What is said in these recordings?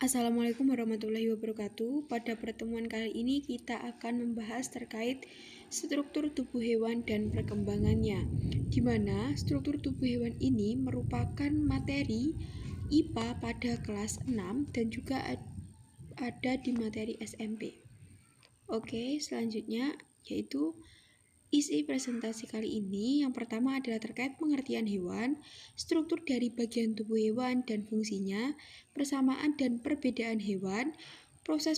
Assalamualaikum warahmatullahi wabarakatuh. Pada pertemuan kali ini kita akan membahas terkait struktur tubuh hewan dan perkembangannya, di mana struktur tubuh hewan ini merupakan materi IPA pada kelas 6 dan juga ada di materi SMP. Oke, selanjutnya yaitu isi presentasi kali ini yang pertama adalah terkait pengertian hewan, struktur dari bagian tubuh hewan dan fungsinya, persamaan dan perbedaan hewan, proses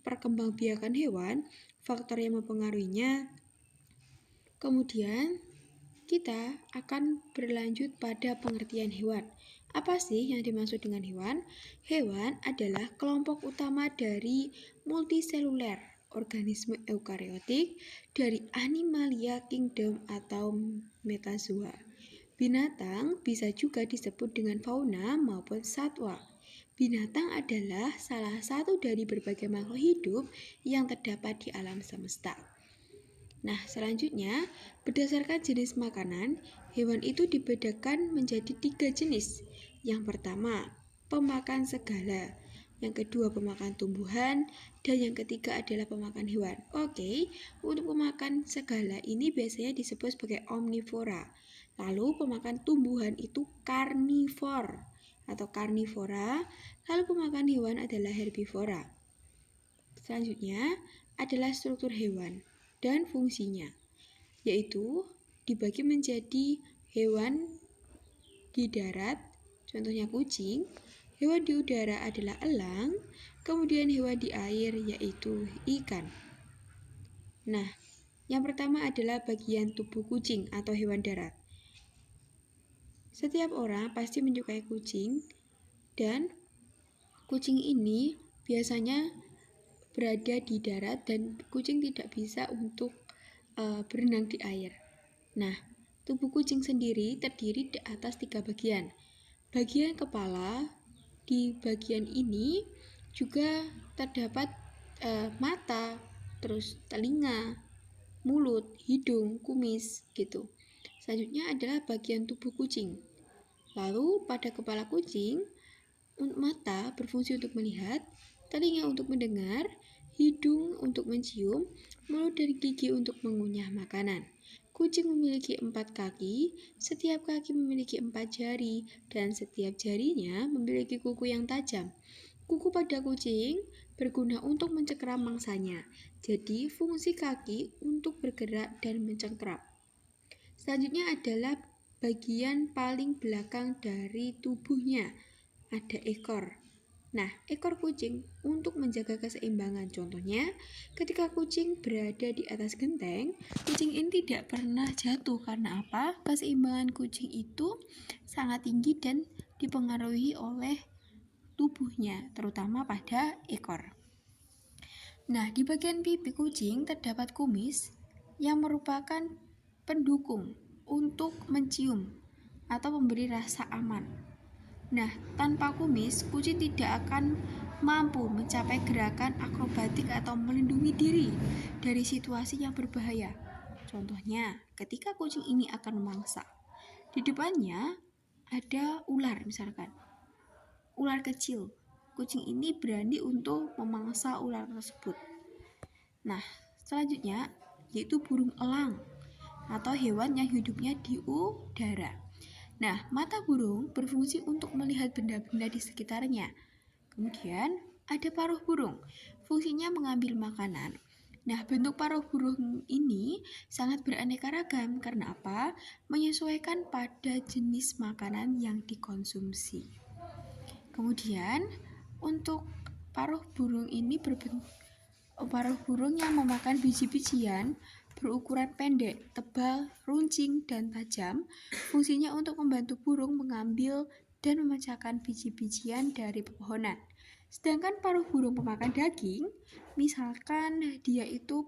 perkembangbiakan hewan, faktor yang mempengaruhinya. Kemudian kita akan berlanjut pada pengertian hewan. Apa sih yang dimaksud dengan hewan? Hewan adalah kelompok utama dari multiseluler organisme eukariotik dari animalia kingdom atau metazoa. Binatang bisa juga disebut dengan fauna maupun satwa. Binatang adalah salah satu dari berbagai makhluk hidup yang terdapat di alam semesta. Nah, selanjutnya, berdasarkan jenis makanan, hewan itu dibedakan menjadi 3 jenis. Yang pertama, pemakan segala. Yang kedua, pemakan tumbuhan. Dan yang ketiga adalah pemakan hewan. Oke, untuk pemakan segala ini biasanya disebut sebagai omnivora. Lalu pemakan tumbuhan itu karnivor atau karnivora. Lalu pemakan hewan adalah herbivora. Selanjutnya adalah struktur hewan dan fungsinya, yaitu dibagi menjadi hewan di darat, contohnya kucing, hewan di udara adalah elang, kemudian hewan di air yaitu ikan. Nah, yang pertama adalah bagian tubuh kucing atau hewan darat. Setiap orang pasti menyukai kucing dan kucing ini biasanya berada di darat dan kucing tidak bisa untuk berenang di air. Nah, tubuh kucing sendiri terdiri di atas 3 bagian. Bagian kepala, di bagian ini juga terdapat mata, terus telinga, mulut, hidung, kumis gitu. Selanjutnya adalah bagian tubuh kucing. Lalu pada kepala kucing, mata berfungsi untuk melihat, telinga untuk mendengar, hidung untuk mencium, mulut dan gigi untuk mengunyah makanan. Kucing memiliki 4 kaki, setiap kaki memiliki 4 jari, dan setiap jarinya memiliki kuku yang tajam. Kuku pada kucing berguna untuk mencengkeram mangsanya, jadi fungsi kaki untuk bergerak dan mencengkeram. Selanjutnya adalah bagian paling belakang dari tubuhnya, ada ekor. Nah, ekor kucing untuk menjaga keseimbangan. Contohnya, ketika kucing berada di atas genteng, kucing ini tidak pernah jatuh. Karena apa? Keseimbangan kucing itu sangat tinggi dan dipengaruhi oleh tubuhnya, terutama pada ekor. Nah, di bagian pipi kucing terdapat kumis yang merupakan pendukung untuk mencium atau memberi rasa aman. Nah, tanpa kumis, kucing tidak akan mampu mencapai gerakan akrobatik atau melindungi diri dari situasi yang berbahaya. Contohnya, ketika kucing ini akan memangsa, di depannya ada ular misalkan. Ular kecil. Kucing ini berani untuk memangsa ular tersebut. Nah, selanjutnya yaitu burung elang atau hewan yang hidupnya di udara. Nah, mata burung berfungsi untuk melihat benda-benda di sekitarnya. Kemudian, ada paruh burung. Fungsinya mengambil makanan. Nah, bentuk paruh burung ini sangat beraneka ragam. Karena apa? Menyesuaikan pada jenis makanan yang dikonsumsi. Kemudian, untuk paruh burung ini paruh burung yang memakan biji-bijian berukuran pendek, tebal, runcing, dan tajam. Fungsinya untuk membantu burung mengambil dan memecahkan biji-bijian dari pepohonan. Sedangkan paruh burung pemakan daging, misalkan dia itu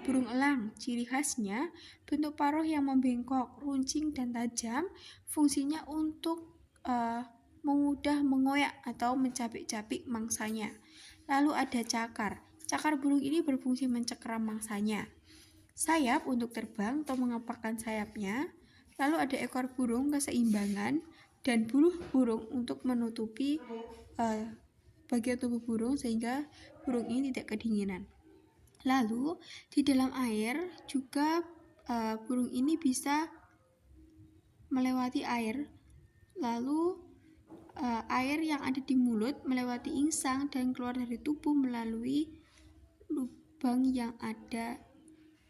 burung elang, ciri khasnya bentuk paruh yang membengkok, runcing, dan tajam. Fungsinya untuk memudah mengoyak atau mencapik-capik mangsanya. Lalu ada cakar. Cakar burung ini berfungsi mencengkeram mangsanya. Sayap untuk terbang atau mengepakkan sayapnya. Lalu ada ekor burung keseimbangan dan buluh burung untuk menutupi bagian tubuh burung sehingga burung ini tidak kedinginan. Lalu di dalam air juga burung ini bisa melewati air. Lalu air yang ada di mulut melewati insang dan keluar dari tubuh melalui lubang yang ada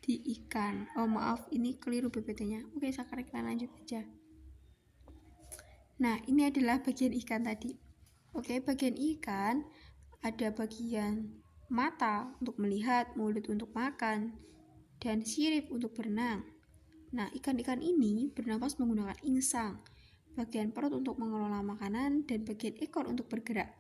di ikan. Oh maaf, ini keliru PPT-nya. Oke, sekarang kita lanjut aja. Nah, ini adalah bagian ikan tadi. Oke, bagian ikan ada bagian mata untuk melihat, mulut untuk makan, dan sirip untuk berenang. Nah, ikan-ikan ini bernapas menggunakan insang, bagian perut untuk mengelola makanan, dan bagian ekor untuk bergerak.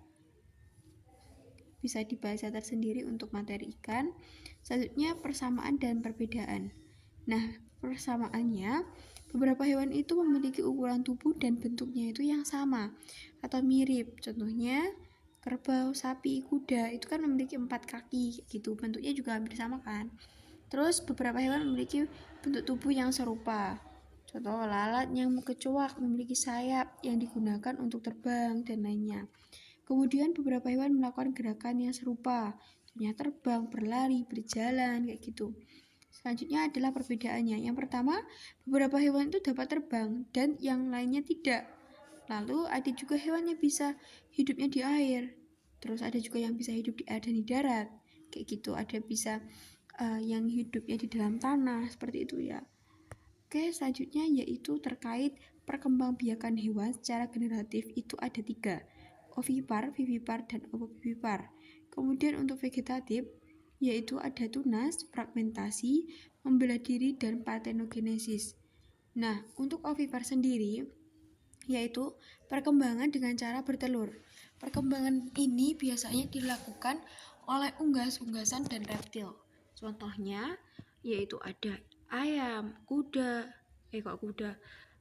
Bisa dibaca tersendiri untuk materi ikan. Selanjutnya, persamaan dan perbedaan. Nah, persamaannya, beberapa hewan itu memiliki ukuran tubuh dan bentuknya itu yang sama atau mirip. Contohnya, kerbau, sapi, kuda itu kan memiliki 4 kaki gitu. Bentuknya juga hampir sama kan. Terus beberapa hewan memiliki bentuk tubuh yang serupa. Contoh lalat, nyamuk, kecoak memiliki sayap yang digunakan untuk terbang dan lainnya. Kemudian beberapa hewan melakukan gerakan yang serupa, contohnya terbang, berlari, berjalan, kayak gitu. Selanjutnya adalah perbedaannya. Yang pertama, beberapa hewan itu dapat terbang dan yang lainnya tidak. Lalu ada juga hewan yang bisa hidupnya di air. Terus ada juga yang bisa hidup di air dan di darat. Kayak gitu, ada bisa yang hidupnya di dalam tanah, seperti itu ya. Oke, selanjutnya yaitu terkait perkembangbiakan hewan secara generatif itu ada 3. Ovipar, vivipar, dan ovovivipar. Kemudian untuk vegetatif yaitu ada tunas, fragmentasi, membelah diri, dan parthenogenesis. Nah, untuk ovipar sendiri yaitu perkembangan dengan cara bertelur. Perkembangan ini biasanya dilakukan oleh unggas-unggasan dan reptil. Contohnya yaitu ada ayam,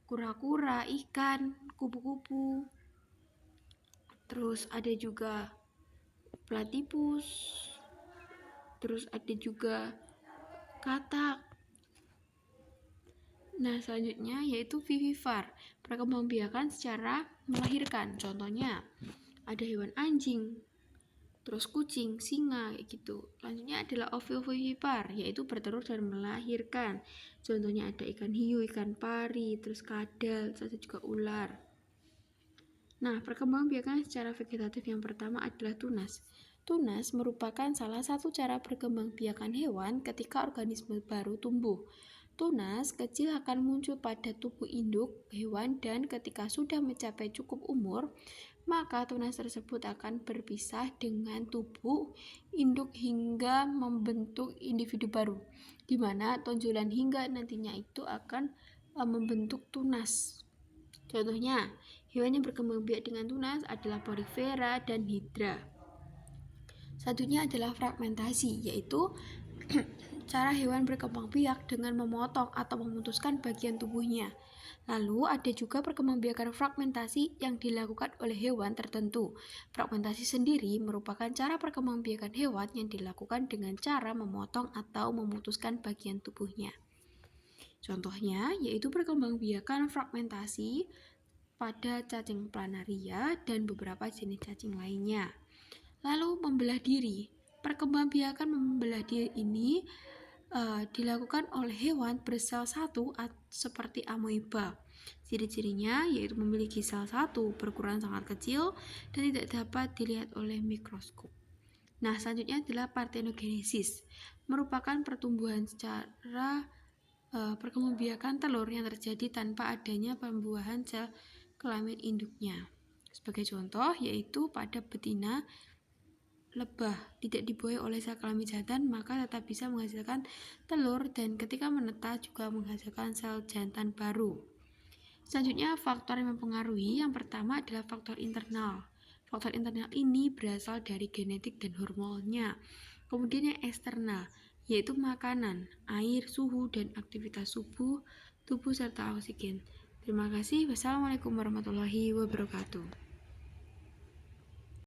kura-kura, ikan, kupu-kupu. Terus ada juga platypus. Terus ada juga katak. Nah, selanjutnya yaitu vivipar, perkembangbiakan secara melahirkan. Contohnya ada hewan anjing, terus kucing, singa, kayak gitu. Selanjutnya adalah ovovivipar, yaitu bertelur dan melahirkan. Contohnya ada ikan hiu, ikan pari, terus kadal, terus juga ular. Nah, perkembangbiakan secara vegetatif yang pertama adalah tunas. Tunas merupakan salah satu cara perkembangbiakan hewan ketika organisme baru tumbuh. Tunas kecil akan muncul pada tubuh induk hewan dan ketika sudah mencapai cukup umur, maka tunas tersebut akan berpisah dengan tubuh induk hingga membentuk individu baru, di mana tonjolan hingga nantinya itu akan membentuk tunas. Contohnya, hewan yang berkembang biak dengan tunas adalah Porifera dan Hydra. Selanjutnya adalah fragmentasi, yaitu cara hewan berkembang biak dengan memotong atau memutuskan bagian tubuhnya. Lalu ada juga perkembangbiakan fragmentasi yang dilakukan oleh hewan tertentu. Fragmentasi sendiri merupakan cara perkembangbiakan hewan yang dilakukan dengan cara memotong atau memutuskan bagian tubuhnya. Contohnya yaitu perkembangbiakan fragmentasi pada cacing planaria dan beberapa jenis cacing lainnya. Lalu membelah diri. Perkembangbiakan membelah diri ini dilakukan oleh hewan bersel satu seperti amoeba. Ciri-cirinya yaitu memiliki sel satu berukuran sangat kecil dan tidak dapat dilihat oleh mikroskop. Nah, selanjutnya adalah parthenogenesis, merupakan pertumbuhan secara perkembangbiakan telur yang terjadi tanpa adanya pembuahan sel kelamin induknya. Sebagai contoh yaitu pada betina lebah tidak dibuahi oleh sel kelamin jantan, maka tetap bisa menghasilkan telur dan ketika menetas juga menghasilkan sel jantan baru. Selanjutnya faktor yang mempengaruhi, yang pertama adalah faktor internal. Faktor internal ini berasal dari genetik dan hormonnya. Kemudian yang eksternal, yaitu makanan, air, suhu, dan aktivitas tubuh serta oksigen. Terima kasih. Wassalamualaikum warahmatullahi wabarakatuh.